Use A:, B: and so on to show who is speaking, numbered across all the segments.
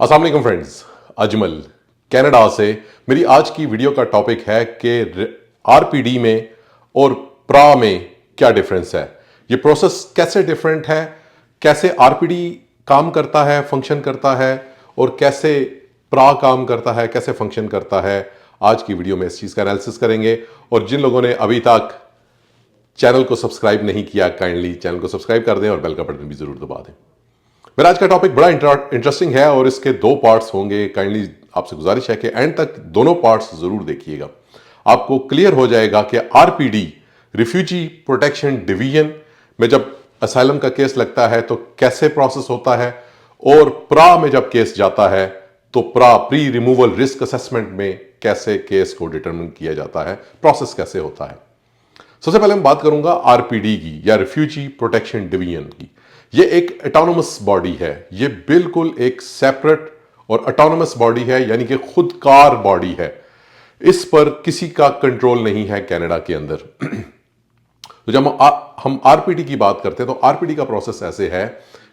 A: अस्सलाम वालेकुम friends, Ajmal Canada से। मेरी आज की वीडियो का टॉपिक है कि आरपीडी में और प्रा में क्या डिफरेंस है, ये प्रोसेस कैसे डिफरेंट है, कैसे आरपीडी काम करता है, फंक्शन करता है और कैसे प्रा काम करता है, कैसे फंक्शन करता है। आज की वीडियो में इस चीज का एनालिसिस करेंगे। और जिन लोगों ने अभी तक चैनल को सब्सक्राइब नहीं किया, काइंडली चैनल को सब्सक्राइब कर दें और बेल का बटन भी जरूर दबा दें। मेरा आज का टॉपिक बड़ा इंटरेस्टिंग है और इसके दो पार्ट्स होंगे। काइंडली आपसे गुजारिश है कि एंड तक दोनों पार्ट्स जरूर देखिएगा। आपको क्लियर हो जाएगा कि आरपीडी, रिफ्यूजी प्रोटेक्शन डिवीजन में जब असाइलम का केस लगता है तो कैसे प्रोसेस होता है, और प्रा में जब केस जाता है तो प्रा, प्री रिमूवल रिस्क असेसमेंट में कैसे केस को डिटरमिन किया जाता है, प्रोसेस कैसे होता है। सबसे पहले मैं बात करूंगा आरपीडी की या रिफ्यूजी प्रोटेक्शन डिवीजन की। ये एक ऑटोनोमस बॉडी है, ये बिल्कुल एक सेपरेट और ऑटोनोमस बॉडी है, यानी कि खुदकार बॉडी है। इस पर किसी का कंट्रोल नहीं है कनाडा के अंदर। तो जब हम आरपीडी की बात करते हैं तो आरपीडी का प्रोसेस ऐसे है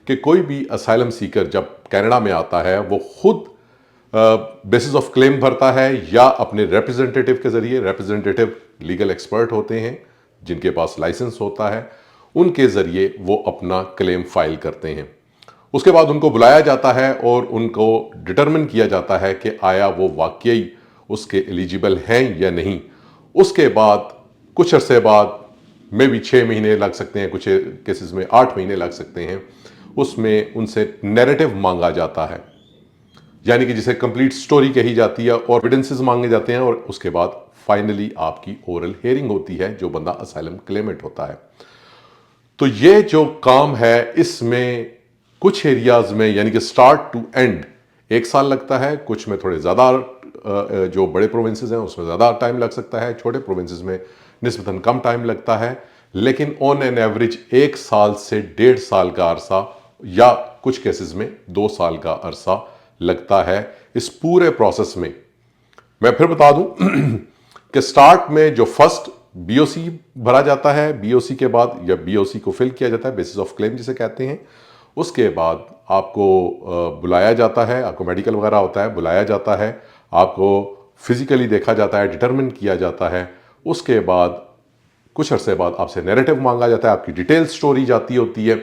A: कि कोई भी असाइलम सीकर जब कनाडा में आता है वो खुद बेसिस ऑफ क्लेम भरता है या अपने रिप्रेजेंटेटिव के जरिए। रिप्रेजेंटेटिव लीगल एक्सपर्ट होते हैं जिनके पास लाइसेंस होता है, उनके जरिए वो अपना क्लेम फाइल करते हैं। उसके बाद उनको बुलाया जाता है और उनको डिटरमिन किया जाता है कि आया वो वाकई उसके एलिजिबल हैं या नहीं। उसके बाद कुछ अरसे बाद में भी 6 महीने लग सकते हैं, कुछ केसेस में 8 महीने लग सकते हैं। उसमें उनसे नैरेटिव मांगा जाता है, यानी कि जिसे कंप्लीट स्टोरी कही जाती है, और एविडेंसेस मांगे जाते हैं, और उसके बाद फाइनली आपकी ओरल हियरिंग होती है जो बंदा असाइलम क्लेमेंट होता है। तो ये जो काम है इसमें कुछ एरियाज में, यानी कि स्टार्ट टू एंड 1 साल लगता है, कुछ में थोड़े ज़्यादा, जो बड़े प्रोविंसेस हैं उसमें ज़्यादा टाइम लग सकता है, छोटे प्रोविंसेस में निस्बतन कम टाइम लगता है। लेकिन ऑन एन एवरेज 1 साल से 1.5 साल का अरसा, या कुछ केसेस में 2 साल का अरसा लगता है इस पूरे प्रोसेस में। मैं फिर बता दूं कि स्टार्ट में जो फर्स्ट बीओसी भरा जाता है, बीओसी के बाद या बीओसी को फिल किया जाता है, बेसिस ऑफ क्लेम जिसे कहते हैं। उसके बाद आपको बुलाया जाता है, आपको मेडिकल वगैरह होता है, बुलाया जाता है, आपको फिजिकली देखा जाता है, डिटरमिन किया जाता है। उसके बाद कुछ अरसे बाद आपसे नैरेटिव मांगा जाता है, आपकी डिटेल स्टोरी जाती होती है।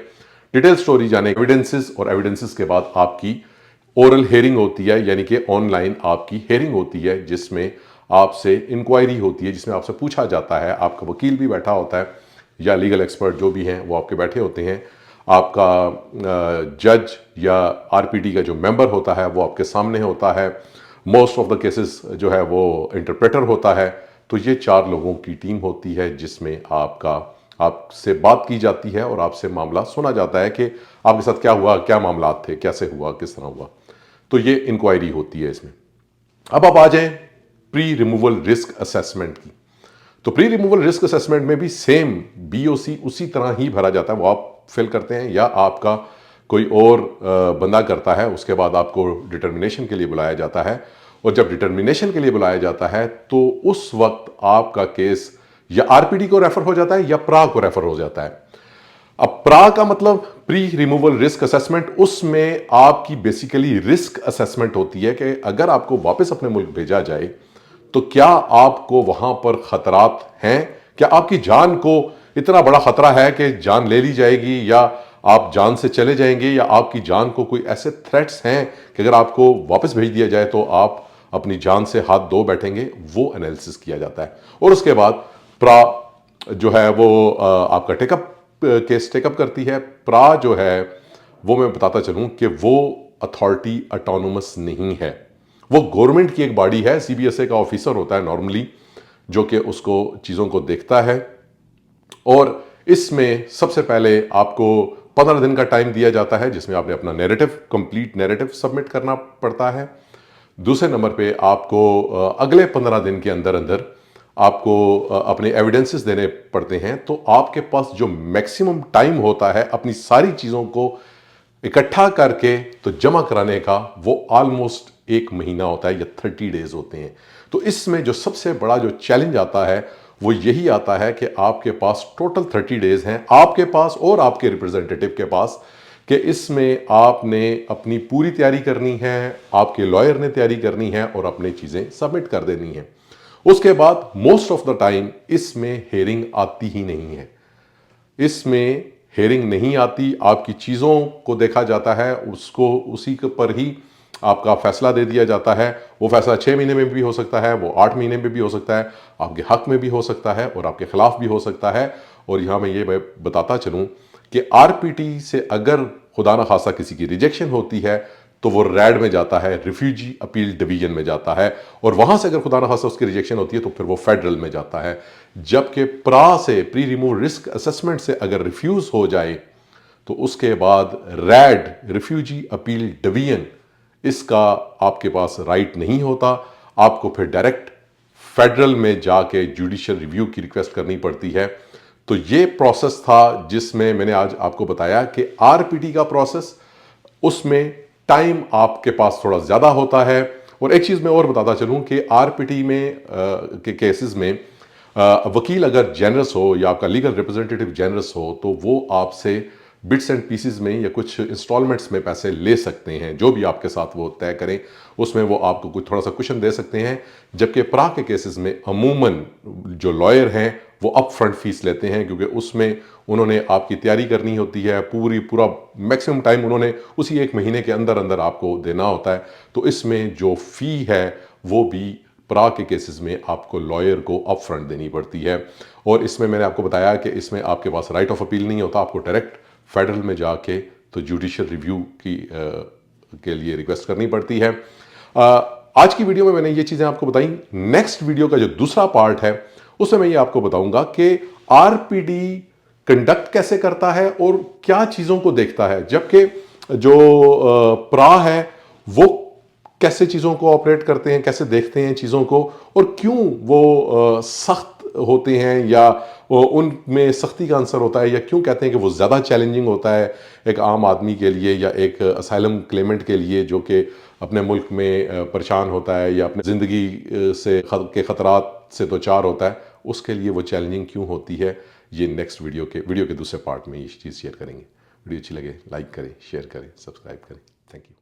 A: डिटेल स्टोरी जाने एविडेंसेस, और एविडेंसेस के बाद आपकी ओरल हेयरिंग होती है, यानी कि ऑनलाइन आपकी हेयरिंग होती है, जिसमें आपसे इंक्वायरी होती है, जिसमें आपसे पूछा जाता है। आपका वकील भी बैठा होता है या लीगल एक्सपर्ट जो भी हैं वो आपके बैठे होते हैं। आपका जज या आरपीडी का जो मेंबर होता है वो आपके सामने होता है। मोस्ट ऑफ द केसेस जो है वो इंटरप्रेटर होता है। तो ये 4 लोगों की टीम होती है जिसमें आपसे बात की जाती है और आपसे मामला सुना जाता है कि आपके साथ क्या हुआ, क्या मामला थे, कैसे हुआ, किस तरह हुआ। तो ये इंक्वायरी होती है इसमें। अब आप आ जाएं प्री रिमूवल रिस्क असेसमेंट की। तो प्री रिमूवल रिस्क असेसमेंट में भी सेम बीओसी उसी तरह ही भरा जाता है, वो आप फिल करते हैं या आपका कोई और बंदा करता है। उसके बाद आपको डिटर्मिनेशन के लिए बुलाया जाता है, और जब डिटर्मिनेशन के लिए बुलाया जाता है तो उस वक्त आपका केस या आरपीडी को रेफर हो जाता है या प्रा को रेफर हो जाता है। अब प्रा का मतलब प्री रिमूवल रिस्क असेसमेंट, उसमें आपकी बेसिकली रिस्क असेसमेंट होती है कि अगर आपको वापस अपने मुल्क भेजा जाए तो क्या आपको वहां पर खतरात हैं, क्या आपकी जान को इतना बड़ा खतरा है कि जान ले ली जाएगी, या आप जान से चले जाएंगे, या आपकी जान को कोई ऐसे थ्रेट्स हैं कि अगर आपको वापस भेज दिया जाए तो आप अपनी जान से हाथ धो बैठेंगे। वो एनालिसिस किया जाता है। और उसके बाद प्रा जो है वो आपका केस टेकअप करती है। प्रा जो है वो मैं बताता चलूं कि वो अथॉरिटी ऑटोनोमस नहीं है, वो गवर्नमेंट की एक बॉडी है। सीबीएसए का ऑफिसर होता है नॉर्मली, जो कि उसको चीज़ों को देखता है। और इसमें सबसे पहले आपको 15 दिन का टाइम दिया जाता है जिसमें आपने अपना नैरेटिव, कंप्लीट नैरेटिव सबमिट करना पड़ता है। दूसरे नंबर पे आपको अगले 15 दिन के अंदर अंदर आपको अपने एविडेंसेस देने पड़ते हैं। तो आपके पास जो मैक्सिमम टाइम होता है अपनी सारी चीज़ों को इकट्ठा करके तो जमा कराने का, वो ऑलमोस्ट 1 महीना होता है या 30 डेज होते हैं। तो इसमें जो सबसे बड़ा जो चैलेंज आता है वो यही आता है कि आपके पास टोटल 30 डेज हैं, आपके पास और आपके रिप्रेजेंटेटिव के पास, कि इसमें आपने अपनी पूरी तैयारी करनी है, आपके लॉयर ने तैयारी करनी है और अपनी चीज़ें सबमिट कर देनी है। उसके बाद मोस्ट ऑफ द टाइम इसमें हेयरिंग आती ही नहीं है। इसमें हेयरिंग नहीं आती, आपकी चीज़ों को देखा जाता है, उसको उसी के पर ही आपका फैसला दे दिया जाता है। वो फैसला 6 महीने में भी हो सकता है, वो 8 महीने में भी हो सकता है, आपके हक में भी हो सकता है और आपके खिलाफ भी हो सकता है। और यहाँ मैं ये बताता चलूँ कि आरपीटी से अगर खुदा न खासा किसी की रिजेक्शन होती है तो वो रैड में जाता है, रिफ्यूजी अपील डिवीजन में जाता है, और वहां से अगर खुदा न खासा उसकी रिजेक्शन होती है तो फिर वो फेडरल में जाता है। जबकि प्रा से, प्री रिमूव रिस्क असेसमेंट से अगर रिफ्यूज हो जाए तो उसके बाद रैड, रिफ्यूजी अपील डिवीजन, इसका आपके पास राइट नहीं होता। आपको फिर डायरेक्ट फेडरल में जाके जुडिशियल रिव्यू की रिक्वेस्ट करनी पड़ती है। तो ये प्रोसेस था जिसमें मैंने आज आपको बताया कि आरपीटी का प्रोसेस, उसमें टाइम आपके पास थोड़ा ज़्यादा होता है। और एक चीज़ मैं और बताता चलूँ कि आरपीटी में के केसेस में वकील अगर जेनरस हो या आपका लीगल रिप्रेजेंटेटिव जेनरस हो तो वो आपसे बिट्स एंड पीसेस में या कुछ इंस्टॉलमेंट्स में पैसे ले सकते हैं। जो भी आपके साथ वो तय करें उसमें वो आपको कुछ थोड़ा सा कुशन दे सकते हैं। जबकि प्रा के केसेस में अमूमन जो लॉयर हैं वो अप फ्रंट फीस लेते हैं, क्योंकि उसमें उन्होंने आपकी तैयारी करनी होती है, पूरा मैक्सिमम टाइम उन्होंने उसी 1 महीने के अंदर अंदर आपको देना होता है। तो इसमें जो फ़ी है वो भी प्रा के केसेस में आपको लॉयर को अप फ्रंट देनी पड़ती है। और इसमें मैंने आपको बताया कि इसमें आपके पास राइट ऑफ अपील नहीं होता, आपको डायरेक्ट फेडरल में जाके तो जुडिशियल रिव्यू के लिए रिक्वेस्ट करनी पड़ती है। आज की वीडियो में मैंने ये चीज़ें आपको बताई। नेक्स्ट वीडियो का जो दूसरा पार्ट है उसमें मैं ये आपको बताऊंगा कि आरपीडी कंडक्ट कैसे करता है और क्या चीज़ों को देखता है, जबकि जो प्रा है वो कैसे चीज़ों को ऑपरेट करते हैं, कैसे देखते हैं चीज़ों को, और क्यों वो सख्त होते हैं या उनमें सख्ती का आंसर होता है, या क्यों कहते हैं कि वो ज़्यादा चैलेंजिंग होता है एक आम आदमी के लिए या एक असाइलम क्लेमेंट के लिए जो कि अपने मुल्क में परेशान होता है या अपनी ज़िंदगी के ख़तरात से दो चार होता है, उसके लिए वो चैलेंजिंग क्यों होती है। ये नेक्स्ट वीडियो के दूसरे पार्ट में ये चीज़ शेयर करेंगे। वीडियो अच्छी लगे लाइक करें, शेयर करें, सब्सक्राइब करें। Thank you.